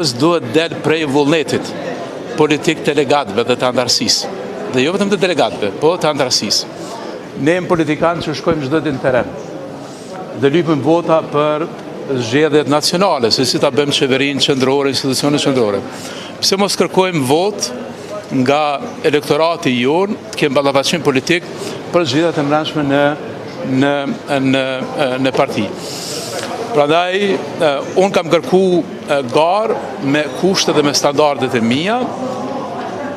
Duhet del prej vullnetit politik të delegatëve dhe të antarësisë. Dhe jo vetëm të delegatëve, po të antarësisë. Ne jemi politikanë që shkojmë çdo ditë në teren. Dhe lypim vota për zgjedhjet nacionale, se si ta bëjmë qeverinë qendrore, institucionet qendrore. Pse mos kërkojmë votë nga elektorati jonë, të kemë ballafaqim politik për zgjedhjet e mbrëmshme në parti. Prandaj, unë kam kërku garë me kushtet dhe me standardet e mia.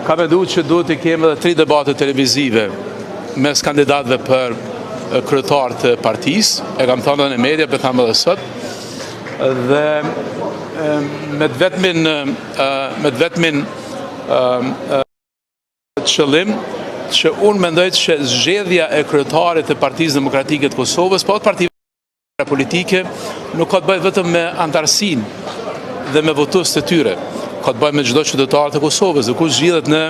Ka menduar që duhet të kemi edhe 3 debate televizive mes kandidatëve për kryetar të partisë. E kam thënë në media, po tham edhe sot. Dhe me të vetmin qëllim që unë mendoj që zgjedhja e kryetarit të Partisë Demokratike të Kosovës, po të partive politike, nuk ka të bëjë vetëm me antarësinë dhe me votues të tyre. Ka të bëjë me çdo qytetar të Kosovës, dhe kush zgjidhet në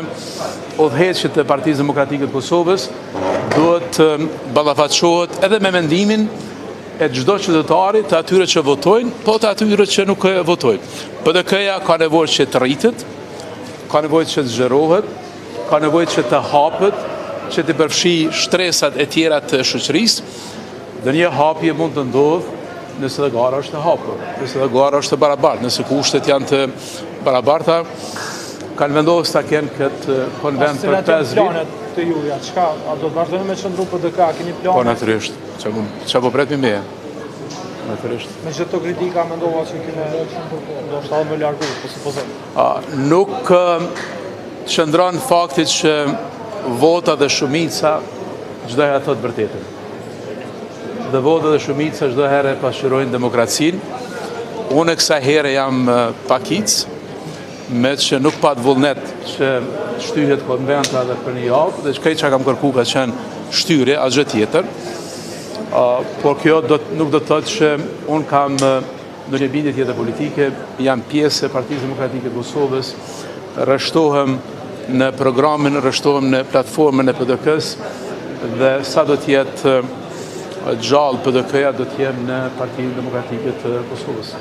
udhëheqjet e Partisë Demokratike të Kosovës, duhet të ballafaqohet edhe me mendimin e çdo qytetari, të atyre që votojnë, po të atyre që nuk votojnë. PDK-ja ka nevojë që të rritet, ka nevojë që të zgjerohet, ka nevojë që të hapet, që të përfshijë shtresat e tjera të shoqërisë. Dhe një hapje mund të ndodhë nëse dhe gara është të hapur, nëse dhe gara është të barabartë, nëse kushtet janë të barabarta, kanë vendosur ta kenë këtë konvent për 5 vjet. Planet të juja, çka, a do të vazhdoni me qëndru PDK, keni plane? Po natyrisht, çka po pret me. Natyrisht. Me çdo kritika mendova se kemi ndoshta më largu, po supozoj. Nuk qëndron faktit që vota dhe shumica çdo herë thotë vërtetën. Dhe vota dhe shumica çdo herë pasqyrojnë demokracinë. Unë kësaj here jam pakic, me që nuk pat vullnet që shtyhet konventa dhe për një javë, dhe që kam kërku ka qenë shtyre, asgjë tjetër. Por kjo nuk do të thotë që unë kam në një bindje tjetër politike, jam pjesë e Partisë Demokratike të Kosovës, rreshtohem në programin, rreshtohem në platformën e PDK-s, dhe sa do të jetë gjallë PDK-ja do të jem në Partinë Demokratike të Kosovës.